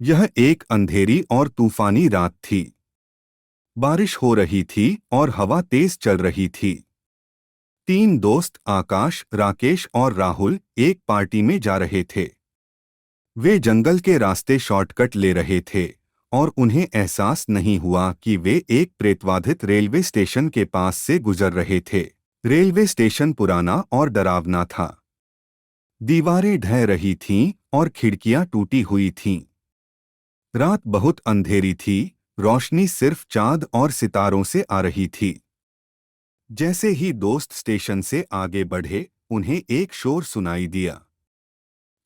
यह एक अंधेरी और तूफानी रात थी। बारिश हो रही थी और हवा तेज चल रही थी। तीन दोस्त आकाश, राकेश और राहुल एक पार्टी में जा रहे थे। वे जंगल के रास्ते शॉर्टकट ले रहे थे और उन्हें एहसास नहीं हुआ कि वे एक प्रेतवाधित रेलवे स्टेशन के पास से गुजर रहे थे। रेलवे स्टेशन पुराना और डरावना था। दीवारें ढह रही थीं और खिड़कियां टूटी हुई थीं। रात बहुत अंधेरी थी, रोशनी सिर्फ चांद और सितारों से आ रही थी। जैसे ही दोस्त स्टेशन से आगे बढ़े, उन्हें एक शोर सुनाई दिया।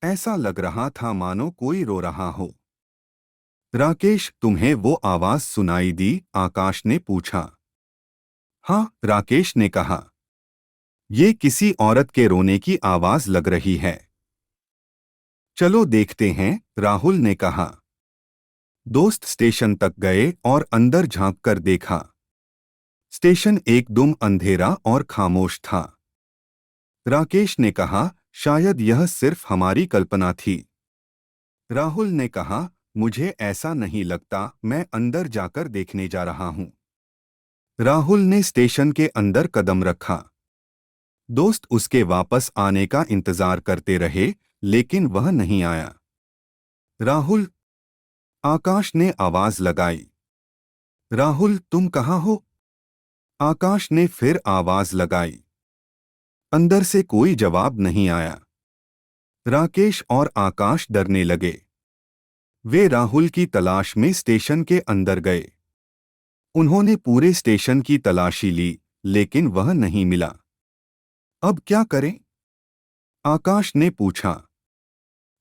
ऐसा लग रहा था मानो कोई रो रहा हो। राकेश, तुम्हें वो आवाज सुनाई दी? आकाश ने पूछा। हाँ, राकेश ने कहा। ये किसी औरत के रोने की आवाज लग रही है। चलो देखते हैं, राहुल ने कहा। दोस्त स्टेशन तक गए और अंदर झांककर देखा। स्टेशन एकदम अंधेरा और खामोश था। राकेश ने कहा, शायद यह सिर्फ हमारी कल्पना थी। राहुल ने कहा, मुझे ऐसा नहीं लगता, मैं अंदर जाकर देखने जा रहा हूं। राहुल ने स्टेशन के अंदर कदम रखा। दोस्त उसके वापस आने का इंतजार करते रहे, लेकिन वह नहीं आया। राहुल, आकाश ने आवाज लगाई। राहुल, तुम कहाँ हो? आकाश ने फिर आवाज लगाई। अंदर से कोई जवाब नहीं आया। राकेश और आकाश डरने लगे। वे राहुल की तलाश में स्टेशन के अंदर गए। उन्होंने पूरे स्टेशन की तलाशी ली, लेकिन वह नहीं मिला। अब क्या करें? आकाश ने पूछा।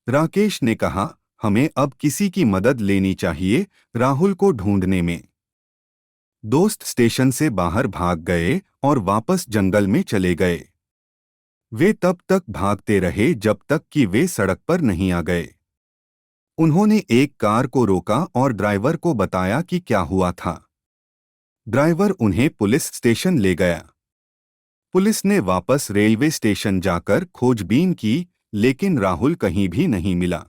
राकेश ने कहा, हमें अब किसी की मदद लेनी चाहिए, राहुल को ढूंढने में। दोस्त स्टेशन से बाहर भाग गए और वापस जंगल में चले गए। वे तब तक भागते रहे जब तक कि वे सड़क पर नहीं आ गए। उन्होंने एक कार को रोका और ड्राइवर को बताया कि क्या हुआ था। ड्राइवर उन्हें पुलिस स्टेशन ले गया। पुलिस ने वापस रेलवे स्टेशन जाकर खोजबीन की, लेकिन राहुल कहीं भी नहीं मिला।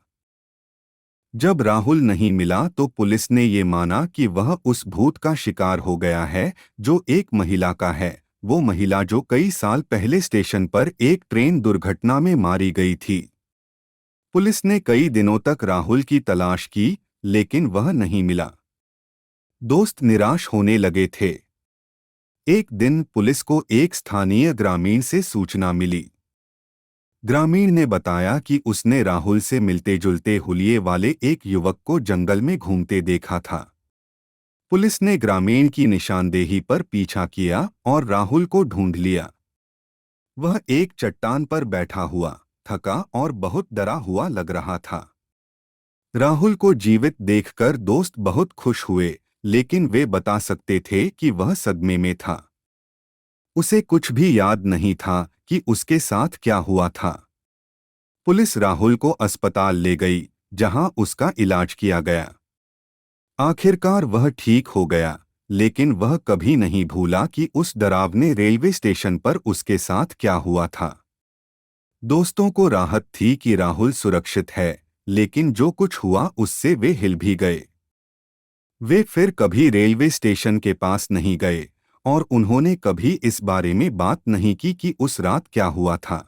जब राहुल नहीं मिला तो पुलिस ने ये माना कि वह उस भूत का शिकार हो गया है जो एक महिला का है, वो महिला जो कई साल पहले स्टेशन पर एक ट्रेन दुर्घटना में मारी गई थी। पुलिस ने कई दिनों तक राहुल की तलाश की, लेकिन वह नहीं मिला। दोस्त निराश होने लगे थे। एक दिन पुलिस को एक स्थानीय ग्रामीण से सूचना मिली। ग्रामीण ने बताया कि उसने राहुल से मिलते जुलते हुलिये वाले एक युवक को जंगल में घूमते देखा था। पुलिस ने ग्रामीण की निशानदेही पर पीछा किया और राहुल को ढूंढ लिया। वह एक चट्टान पर बैठा हुआ, थका और बहुत डरा हुआ लग रहा था। राहुल को जीवित देखकर दोस्त बहुत खुश हुए, लेकिन वे बता सकते थे कि वह सदमे में था। उसे कुछ भी याद नहीं था कि उसके साथ क्या हुआ था। पुलिस राहुल को अस्पताल ले गई, जहां उसका इलाज किया गया। आखिरकार वह ठीक हो गया, लेकिन वह कभी नहीं भूला कि उस डरावने रेलवे स्टेशन पर उसके साथ क्या हुआ था। दोस्तों को राहत थी कि राहुल सुरक्षित है, लेकिन जो कुछ हुआ उससे वे हिल भी गए। वे फिर कभी रेलवे स्टेशन के पास नहीं गए और उन्होंने कभी इस बारे में बात नहीं की कि उस रात क्या हुआ था।